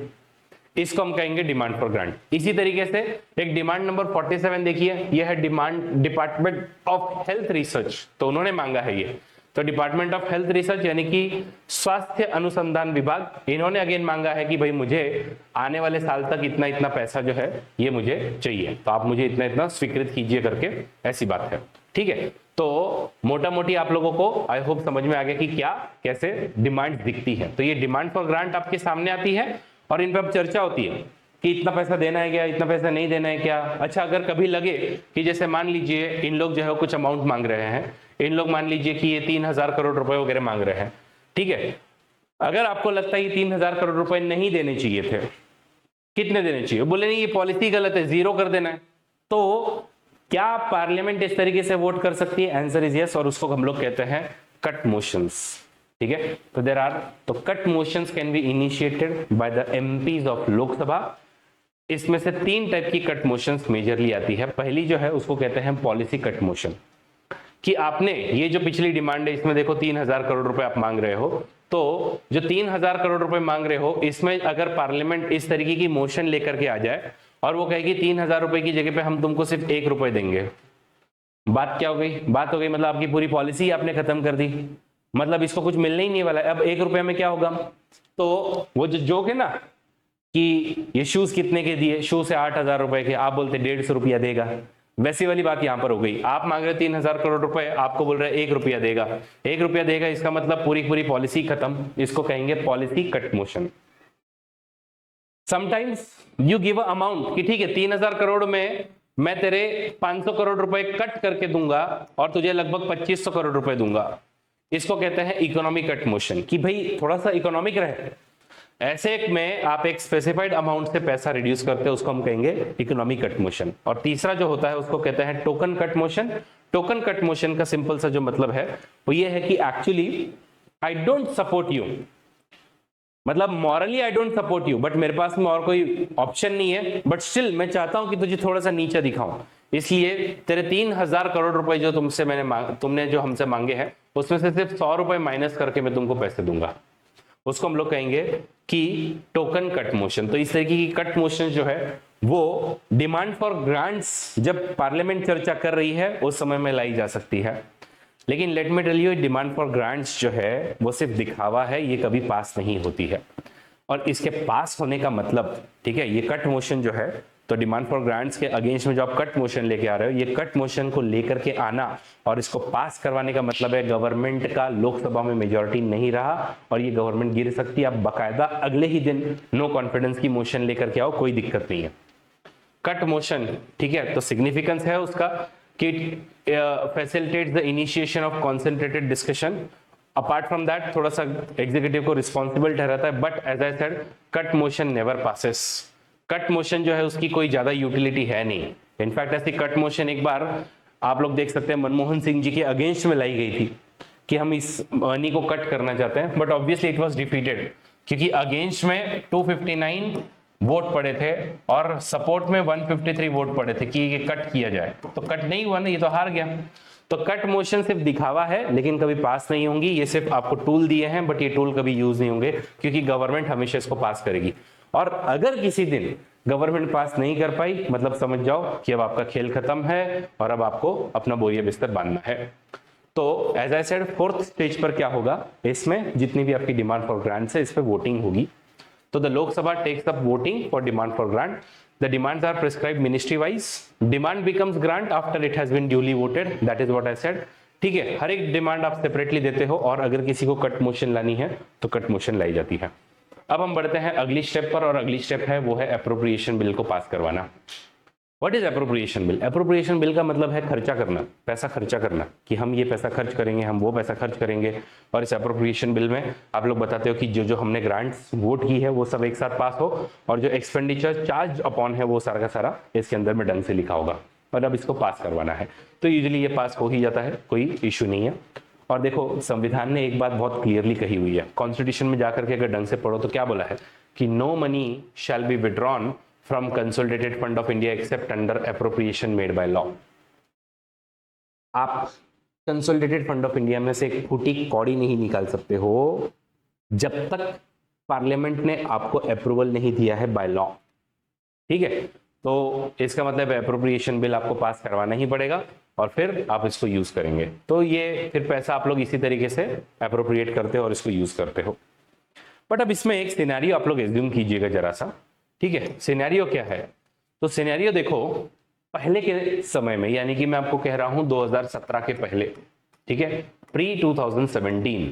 इसको हम कहेंगे डिमांड फॉर ग्रांट। इसी तरीके से एक डिमांड नंबर 47 देखिए, यह है demand department of health research, तो उन्होंने मांगा है ये। तो डिपार्टमेंट ऑफ हेल्थ रिसर्च यानी कि स्वास्थ्य अनुसंधान विभाग, इन्होंने अगेन मांगा है कि भाई मुझे आने वाले साल तक इतना इतना पैसा जो है ये मुझे चाहिए, तो आप मुझे इतना इतना स्वीकृत कीजिए करके, ऐसी बात है, ठीक है। तो मोटा मोटी आप लोगों को आई होप समझ में आ गया कि क्या कैसे डिमांड दिखती है। तो ये डिमांड फॉर ग्रांट आपके सामने आती है और इन पर अब चर्चा होती है कि इतना पैसा देना है क्या, इतना पैसा नहीं देना है क्या। अच्छा, अगर कभी लगे कि जैसे मान लीजिए इन लोग जो है कुछ अमाउंट मांग रहे हैं, इन लोग मान लीजिए कि ये 3,000 करोड़ रुपए वगैरह मांग रहे हैं, ठीक है, अगर आपको लगता है ये 3,000 करोड़ रुपए नहीं देने चाहिए थे, कितने देने चाहिए, बोले नहीं ये पॉलिसी गलत है, जीरो कर देना है, तो क्या पार्लियामेंट इस तरीके से वोट कर सकती है? आंसर इज यस, और उसको हम लोग कहते हैं कट मोशंस, ठीक है। तो देयर आर, तो cut motions can be initiated by the MPs of Lok Sabha. इसमें से 3 टाइप की कट मोशंस मेजरली आती है। पहली जो है उसको कहते हैं पॉलिसी कट मोशन, कि आपने ये जो पिछली डिमांड है इसमें देखो 3,000 करोड़ रुपए आप मांग रहे हो, तो जो 3,000 करोड़ रुपए मांग रहे हो इसमें अगर पार्लियामेंट इस तरीके की मोशन लेकर के आ जाए और वो कहे कि 3,000 रुपए की जगह पे हम तुमको सिर्फ 1 रुपए देंगे, बात क्या हो गई? बात हो गई मतलब आपकी पूरी पॉलिसी आपने खत्म कर दी, मतलब इसको कुछ मिलने ही नहीं वाला है। अब 1 रुपए में क्या होगा? तो वो जो जोक है ना कि ये शूज कितने के दिए, शूज से 8,000 रुपए के, आप बोलते 150 रुपया देगा, वैसी वाली बात यहां पर हो गई। आप मांग रहे 3,000 करोड़ रुपए, आपको बोल रहे 1 रुपया देगा, 1 रुपया देगा, इसका मतलब पूरी पूरी पॉलिसी खत्म। इसको कहेंगे policy cut motion. Sometimes you give a amount कि ठीक है 3,000 करोड़ में मैं तेरे 500 करोड़ रुपए कट करके दूंगा और तुझे लगभग 2,500 करोड़ रुपए दूंगा। इसको कहते हैं इकोनॉमिक कट मोशन, कि भाई थोड़ा सा इकोनॉमिक रहे। ऐसे में आप एक स्पेसिफाइड अमाउंट से पैसा रिड्यूस करते हैं, उसको हम कहेंगे इकोनॉमिक कट मोशन। और तीसरा जो होता है उसको कहते हैं token cut motion. Token cut motion का सिंपल सा जो मतलब है वो ये है कि actually I don't support you, मतलब morally I don't support you, but मेरे पास में और कोई ऑप्शन नहीं है, बट स्टिल मैं चाहता हूं कि तुझे थोड़ा सा नीचे दिखाऊं, इसलिए तेरे 3,000 करोड़ रुपए जो तुमने जो हमसे मांगे हैं उसमें से सिर्फ 100 रुपए माइनस करके मैं तुमको पैसे दूंगा। उसको हम लोग कहेंगे कि टोकन कट मोशन। तो इस तरीके की कट मोशन जो है वो डिमांड फॉर ग्रांट्स जब पार्लियामेंट चर्चा कर रही है उस समय में लाई जा सकती है। लेकिन let me tell you, demand for grants जो है वो सिर्फ दिखावा है, ये कभी पास नहीं होती है। और इसके पास होने का मतलब, ठीक है, ये कट मोशन जो है, तो डिमांड फॉर ग्रांट्स के अगेंस्ट में जो आप कट मोशन लेके आ रहे हो, ये कट मोशन को लेकर के आना और इसको पास करवाने का मतलब है गवर्नमेंट का लोकसभा में मेजॉरिटी नहीं रहा और ये गवर्नमेंट गिर सकती है। आप बाकायदा अगले ही दिन नो कॉन्फिडेंस की मोशन लेकर के आओ, कोई दिक्कत नहीं है। कट मोशन, ठीक है, तो सिग्निफिकेंस है उसका कि facilitates the initiation of concentrated discussion. Apart from that थोड़ा सा एग्जीक्यूटिव को रिस्पॉन्सिबल ठहराता है, but as I said cut motion never passes. Cut motion जो है उसकी कोई ज्यादा यूटिलिटी है नहीं। इनफैक्ट ऐसी कट मोशन एक बार आप लोग देख सकते हैं मनमोहन सिंह जी के अगेंस्ट में लाई गई थी कि हम इस मनी को कट करना चाहते हैं, but obviously it was defeated क्योंकि अगेंस्ट में 259 वोट पड़े थे और सपोर्ट में 153 वोट पड़े थे कि ये कट किया जाए, तो कट नहीं हुआ ना, ये तो हार गया। तो कट मोशन सिर्फ दिखावा है लेकिन कभी पास नहीं होंगी। ये सिर्फ आपको टूल दिए हैं बट ये टूल कभी यूज नहीं होंगे क्योंकि गवर्नमेंट हमेशा इसको पास करेगी। और अगर किसी दिन गवर्नमेंट पास नहीं कर पाई मतलब समझ जाओ कि अब आपका खेल खत्म है और अब आपको अपना बोरिया बिस्तर बांधना है। तो as I said 4th stage पर क्या होगा, इसमें जितनी भी आपकी डिमांड फॉर ग्रांट्स है इस पर वोटिंग होगी। तो the Lok Sabha takes up voting for demand for grant. The demands are prescribed ministry wise. Demand becomes grant after it has been duly voted. That is what I said. ठीक है, हर एक demand आप separately देते हो और अगर किसी को कट मोशन लानी है तो कट मोशन लाई जाती है। अब हम बढ़ते हैं अगली स्टेप पर और अगली स्टेप है वो है अप्रोप्रिएशन बिल को पास करवाना। What is appropriation bill? Appropriation bill का मतलब है खर्चा करना, पैसा खर्चा करना, कि हम ये पैसा खर्च करेंगे, हम वो पैसा खर्च करेंगे। और इस अप्रोप्रिएशन बिल में आप लोग बताते हो कि जो जो हमने ग्रांट्स वोट की है वो सब एक साथ पास हो और जो एक्सपेंडिचर चार्ज अपॉन है वो सारा का सारा इसके अंदर में ढंग से लिखा होगा और अब इसको पास करवाना है। तो यूजुअली ये पास हो ही जाता है, कोई इशू नहीं है। और देखो संविधान ने एक बात बहुत क्लियरली कही हुई है, कॉन्स्टिट्यूशन में जाकर के अगर ढंग से पढ़ो तो क्या बोला है कि no money shall be withdrawn from consolidated fund of India except under appropriation made by law। आप कंसोलिडेटेड फंड ऑफ इंडिया में से एक फूटी कौड़ी नहीं निकाल सकते हो जब तक पार्लियामेंट ने आपको अप्रूवल नहीं दिया है बाय लॉ। ठीक है, तो इसका मतलब अप्रोप्रिएशन बिल आपको पास करवाना ही पड़ेगा और फिर आप इसको यूज करेंगे। तो ये फिर पैसा आप लोग इसी तरीके से अप्रोप्रिएट करते हो और इसको यूज करते हो। बट अब इसमें एक सिनेरियो आप लोग एज्यूम कीजिएगा जरा सा, ठीक है। सिनेरियो क्या है? तो सिनेरियो देखो पहले के समय में, यानी कि मैं आपको कह रहा हूं 2017 के पहले, ठीक है, प्री 2017।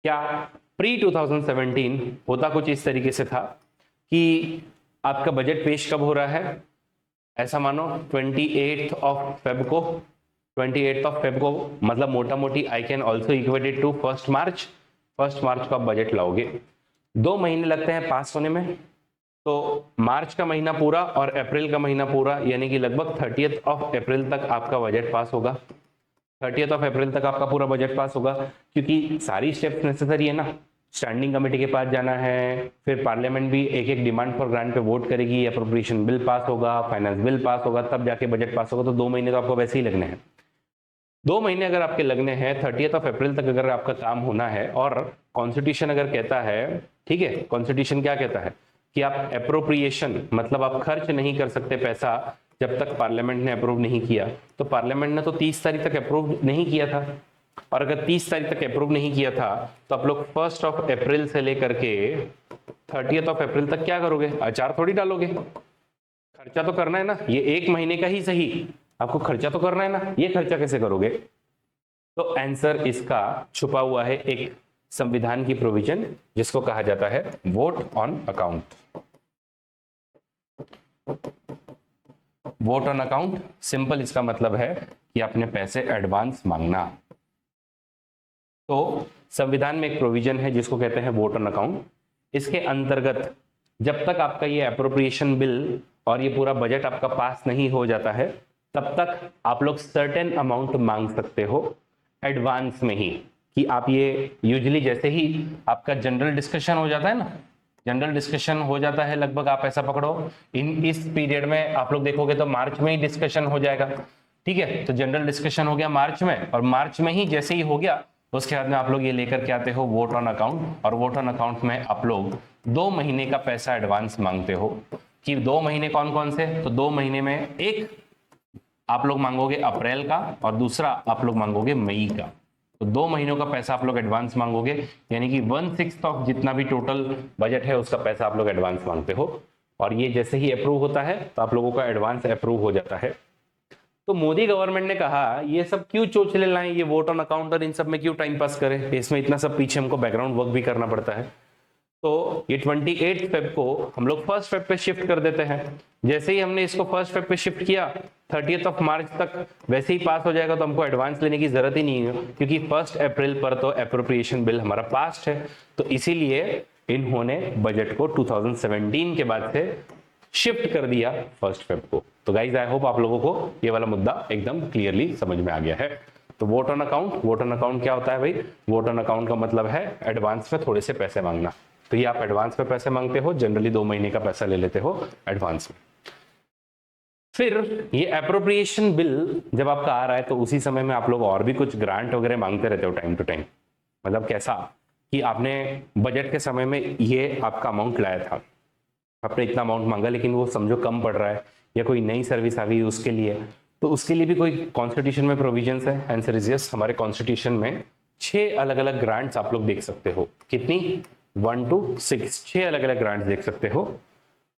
क्या प्री 2017 होता कुछ इस तरीके से था कि आपका बजट पेश कब हो रहा है? ऐसा मानो 28 ऑफ फेब को, 28 ऑफ फेब को, मतलब मोटा मोटी I can also equate it to 1 March. 1 March को आप बजट लाओगे। 2 महीने लगते हैं पास होने में, तो मार्च का महीना पूरा और अप्रैल का महीना पूरा, यानी कि लगभग 30th ऑफ अप्रैल तक आपका बजट पास होगा। 30th ऑफ अप्रैल तक आपका पूरा बजट पास होगा, क्योंकि सारी स्टेप्स नेसेसरी है ना। स्टैंडिंग कमेटी के पास जाना है, फिर पार्लियामेंट भी एक एक डिमांड फॉर ग्रांट पे वोट करेगी, अप्रोप्रिएशन बिल पास होगा, फाइनेंस बिल पास होगा, तब जाके बजट पास होगा। तो 2 महीने तो आपको वैसे ही लगने हैं। 2 महीने अगर आपके लगने हैं, 30th ऑफ अप्रैल तक अगर आपका काम होना है, और कॉन्स्टिट्यूशन अगर कहता है, ठीक है, कॉन्स्टिट्यूशन क्या कहता है कि आप अप्रोप्रिएशन मतलब आप खर्च नहीं कर सकते पैसा जब तक पार्लियामेंट ने अप्रूव नहीं किया। तो पार्लियामेंट ने तो 30 तारीख तक अप्रूव नहीं किया था, और अगर 30 तारीख तक अप्रूव नहीं किया था तो आप लोग 1 ऑफ अप्रैल से लेकर के 30th ऑफ अप्रैल तक क्या करोगे? अचार थोड़ी डालोगे, खर्चा तो करना है ना। ये 1 महीने का ही सही, आपको खर्चा तो करना है ना। ये खर्चा कैसे करोगे? तो आंसर इसका छुपा हुआ है एक संविधान की प्रोविजन, जिसको कहा जाता है vote on account. Vote on account simple इसका मतलब है कि आपने पैसे एडवांस मांगना। तो संविधान में एक प्रोविजन है जिसको कहते हैं वोट ऑन अकाउंट। इसके अंतर्गत जब तक आपका ये अप्रोप्रिएशन बिल और ये पूरा बजट आपका पास नहीं हो जाता है, तब तक आप लोग सर्टेन अमाउंट मांग सकते हो एडवांस में ही। कि आप ये यूजुअली जैसे ही आपका जनरल डिस्कशन हो जाता है ना, जनरल डिस्कशन हो जाता है लगभग, आप ऐसा पकड़ो इस पीरियड में आप लोग देखोगे तो मार्च में ही डिस्कशन हो जाएगा। ठीक है, तो जनरल डिस्कशन हो गया मार्च में, और मार्च में ही जैसे ही हो गया उसके बाद में आप लोग ये लेकर के आते हो वोट ऑन अकाउंट, और वोट ऑन अकाउंट में आप लोग 2 महीने का पैसा एडवांस मांगते हो। कि 2 महीने कौन कौन से? तो 2 महीने में एक आप लोग मांगोगे अप्रैल का, और दूसरा आप लोग मांगोगे मई का। तो 2 महीनों का पैसा आप लोग एडवांस मांगोगे, यानी कि 1/6 ऑफ जितना भी टोटल बजट है उसका पैसा आप लोग एडवांस मांगते हो। और ये जैसे ही अप्रूव होता है तो आप लोगों का एडवांस अप्रूव हो जाता है। तो मोदी गवर्नमेंट ने कहा ये सब क्यों चोचले लाएं, ये वोट ऑन अकाउंट और इन सब में क्यों टाइम पास करें, इसमें इतना सब पीछे हमको बैकग्राउंड वर्क भी करना पड़ता है। तो ये 28 फेब को हम लोग 1 फेब पे शिफ्ट कर देते हैं। जैसे ही हमने इसको 1 फेब पे शिफ्ट किया, 30th ऑफ मार्च तक वैसे ही पास हो जाएगा, तो हमको एडवांस लेने की जरूरत ही नहीं है, क्योंकि 1 अप्रैल पर तो अप्रोप्रिएशन बिल हमारा पास्ट है। तो इसीलिए इन्होंने बजट को 2017 के बाद से शिफ्ट कर दिया 1 फेब को। तो गाइज आई होप आप लोगों को ये वाला मुद्दा एकदम क्लियरली समझ में आ गया है। तो vote on account, vote on account क्या होता है भाई? वोट ऑन अकाउंट का मतलब है एडवांस में थोड़े से पैसे मांगना। तो ये आप एडवांस में पैसे मांगते हो, जनरली 2 महीने का पैसा ले लेते हो एडवांस में। फिर ये अप्रोप्रिएशन बिल जब आपका आ रहा है तो उसी समय में आप लोग और भी कुछ ग्रांट वगैरह मांगते रहते हो टाइम टू टाइम। मतलब कैसा कि आपने बजट के समय में ये आपका अमाउंट लाया था, आपने इतना अमाउंट मांगा, लेकिन वो समझो कम पड़ रहा है, या कोई नई सर्विस आ गई उसके लिए, तो उसके लिए भी कोई कॉन्स्टिट्यूशन में प्रोविजंस है? Answer is yes. हमारे कॉन्स्टिट्यूशन में 6 अलग अलग ग्रांट्स आप लोग देख सकते हो। कितनी? 1 to 6, 6 अलग अलग ग्रांट्स देख सकते हो।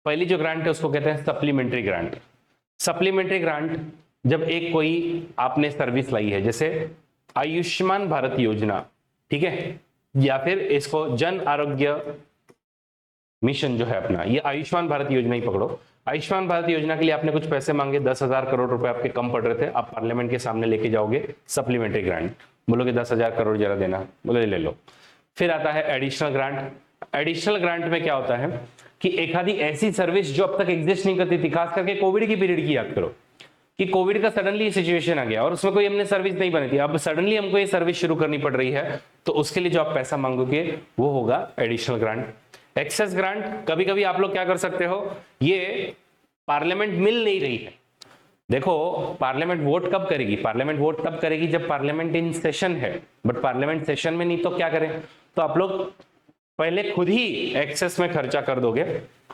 पहली जो ग्रांट है उसको कहते हैं सप्लीमेंट्री ग्रांट। सप्लीमेंट्री ग्रांट जब एक कोई आपने सर्विस लाई है, जैसे आयुष्मान भारत योजना, ठीक है, या फिर इसको जन आरोग्य मिशन जो है अपना, ये आयुष्मान भारत योजना ही पकड़ो। आयुष्मान भारत योजना के लिए आपने कुछ पैसे मांगे, 10,000 करोड़ रुपए आपके कम पड़ रहे थे, आप पार्लियामेंट के सामने लेके जाओगे सप्लीमेंट्री ग्रांट, बोलोगे 10,000 करोड़ जरा देना, बोले ले लो। फिर आता है एडिशनल ग्रांट। एडिशनल ग्रांट में क्या होता है कि एक आधी ऐसी सर्विस जो अब तक एग्जिस्ट नहीं करती थी, खास करके कोविड की पीरियड की याद करो कि कोविड का सडनली सिचुएशन आ गया और उसमें कोई हमने सर्विस नहीं बनी थी, अब सडनली हमको ये सर्विस शुरू करनी पड़ रही है, तो उसके लिए जो आप पैसा मांगोगे वो होगा एडिशनल ग्रांट। एक्सेस ग्रांट कभी कभी आप लोग क्या कर सकते हो, ये पार्लियामेंट मिल नहीं रही है। देखो पार्लियामेंट वोट कब करेगी? पार्लियामेंट वोट तब करेगी जब पार्लियामेंट इन सेशन है, बट पार्लियामेंट सेशन में नहीं तो क्या करें? तो आप लोग पहले खुद ही एक्सेस में खर्चा कर दोगे,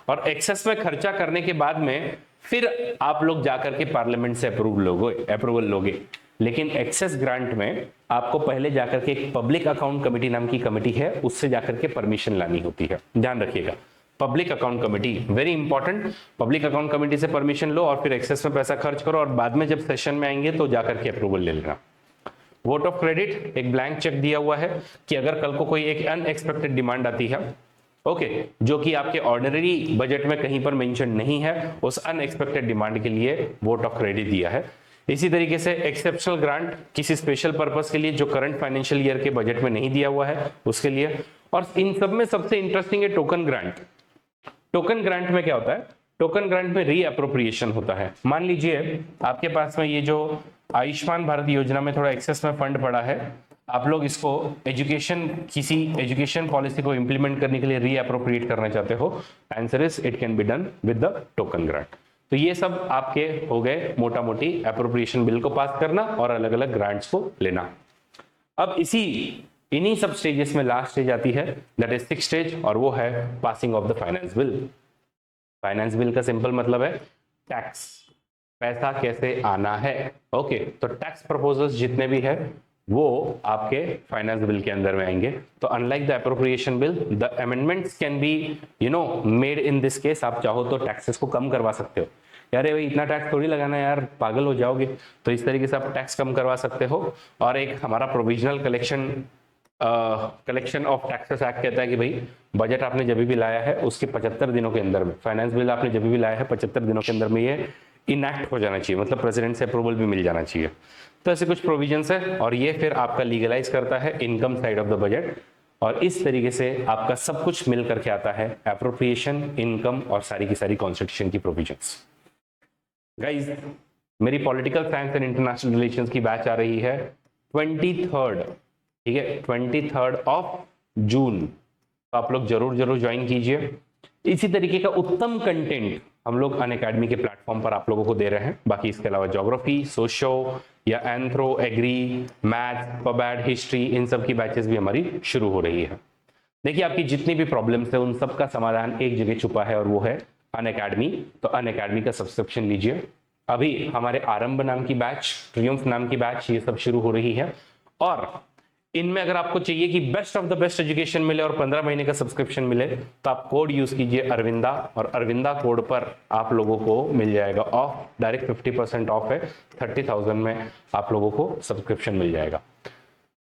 और एक्सेस में खर्चा करने के बाद में फिर आप लोग जाकर के पार्लियामेंट से अप्रूवल लोगे। लेकिन एक्सेस ग्रांट में आपको पहले जाकर के एक पब्लिक अकाउंट कमेटी नाम की कमेटी है, उससे जाकर के परमिशन लानी होती है, ध्यान रखिएगा। Public account committee very important, public account committee से परमिशन लो और फिर एक्सेस में पैसा खर्च करो, और बाद में जब सेशन में आएंगे तो जाकर के अप्रूवल ले लेना। वोट ऑफ क्रेडिट, एक ब्लैंक चेक दिया हुआ है कि अगर कल को कोई एक अनएक्सपेक्टेड डिमांड आती है, ओके, जो कि आपके ऑर्डिनरी बजट में कहीं पर मेंशन नहीं है, उस अनएक्सपेक्टेड डिमांड के लिए वोट ऑफ क्रेडिट दिया है। इसी तरीके से एक्सेप्शनल ग्रांट किसी स्पेशल पर्पस के लिए जो करंट फाइनेंशियल ईयर के बजट में नहीं दिया हुआ है उसके लिए। और इन सब में सबसे इंटरेस्टिंग है टोकन ग्रांट। टोकन ग्रांट में क्या होता है? टोकन ग्रांट में रीअप्रोप्रिएशन होता है। मान लीजिए आपके पास में ये जो आयुष्मान भारत योजना में थोड़ा एक्सेस में फंड पड़ा है, आप लोग इसको किसी एजुकेशन पॉलिसी को इंप्लीमेंट करने के लिए रीअप्रोप्रिएट करना चाहते हो, answer is it can be done with the token grant. तो ये सब आपके हो गए मोटा मोटी अप्रोप्रिएशन बिल को पास करना और अलग अलग ग्रांट्स को लेना। अब इन्हीं सब स्टेजेस में लास्ट स्टेज आती है, दैट इज 6th स्टेज, और वो है passing of the finance bill. Finance bill का सिंपल मतलब है टैक्स, पैसा कैसे आना है। ओके, तो टैक्स प्रपोजल्स जितने भी है वो आपके फाइनेंस बिल के अंदर में आएंगे। तो unlike the appropriation bill, the amendments can be made in this case. आप चाहो तो टैक्सेस को कम करवा सकते हो, यार भाई इतना टैक्स थोड़ी लगाना है यार, पागल हो जाओगे। तो इस तरीके से आप टैक्स कम करवा सकते हो। और एक हमारा provisional collection of taxes act कहता है कि भाई बजट आपने जब भी लाया है उसके 75 दिनों के अंदर में, फाइनेंस बिल आपने जब भी लाया है 75 दिनों के अंदर में ये इनएक्ट हो जाना चाहिए, मतलब प्रेसिडेंट से अप्रूवल भी मिल जाना चाहिए। तो ऐसे कुछ प्रोविजंस है और ये फिर आपका लीगलाइज करता है income side of the budget. और इस तरीके से आपका सब कुछ मिल करके आता है अप्रोप्रिएशन, इनकम और सारी की सारी कॉन्स्टिट्यूशन की प्रोविजंस। गाइज, मेरी political science and international relations की बैच आ रही है 23rd, ठीक है, 23rd ऑफ जून। तो आप लोग जरूर ज्वाइन कीजिए। इसी तरीके का उत्तम कंटेंट हम लोग अनअकैडमी के प्लेटफॉर्म पर आप लोगों को दे रहे हैं। बाकी इसके अलावा ज्योग्राफी, सोशो या एंथ्रो, एग्री, मैथ्स, पबैड, हिस्ट्री, इन सब की बैचेस भी हमारी शुरू हो रही है। देखिए, आपकी जितनी भी प्रॉब्लम्स है उन सब का समाधान एक जगह छुपा है और वो है अनअकैडमी। तो अनअकैडमी का सब्सक्रिप्शन लीजिए। अभी हमारे आरंभ नाम की बैच, ट्रियम्फ नाम की बैच, ये सब शुरू हो रही है। और इनमें अगर आपको चाहिए कि best of the best education मिले और 15 महीने का सब्सक्रिप्शन मिले, तो आप कोड यूज कीजिए अरविंदा, और अरविंदा कोड पर आप लोगों को मिल जाएगा ऑफ, डायरेक्ट 50% ऑफ है, 30,000 में आप लोगों को सब्सक्रिप्शन मिल जाएगा।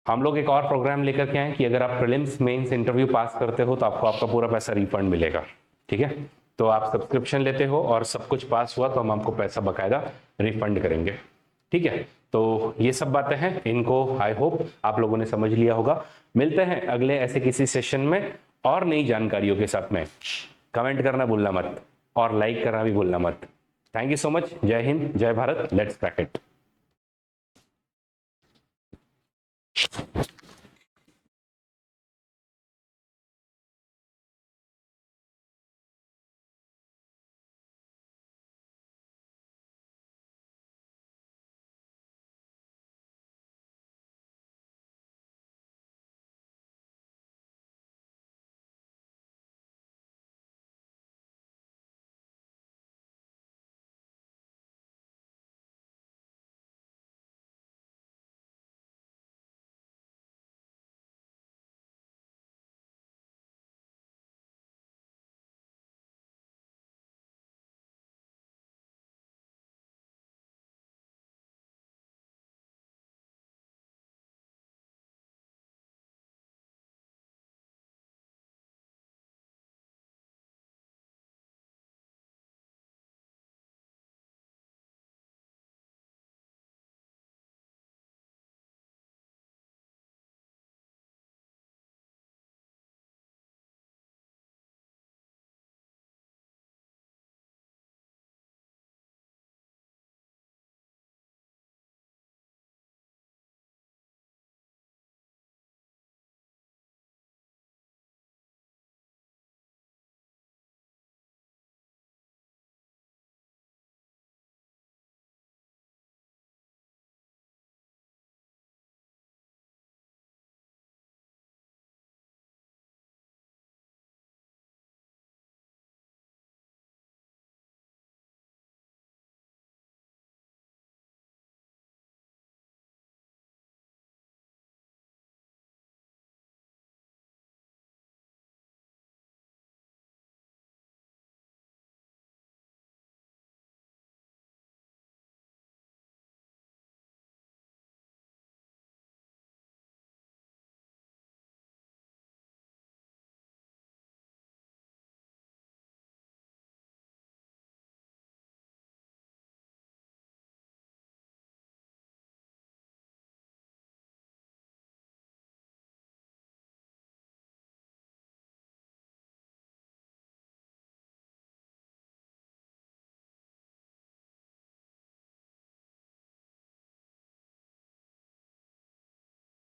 हम लोग एक और प्रोग्राम लेकर के आए कि अगर आप प्रीलिम्स, मेंस, इंटरव्यू पास करते हो तो आपको आपका पूरा पैसा रिफंड मिलेगा। ठीक है, तो आप सब्सक्रिप्शन लेते हो और सब कुछ पास हुआ तो हम आपको पैसा बकायदा रिफंड करेंगे। ठीक है, तो ये सब बातें हैं, इनको आई होप आप लोगों ने समझ लिया होगा। मिलते हैं अगले ऐसे किसी सेशन में और नई जानकारियों के साथ में। कमेंट करना भूलना मत और लाइक करना भी भूलना मत। Thank you so much. जय हिंद, जय भारत, लेट्स क्रैक इट।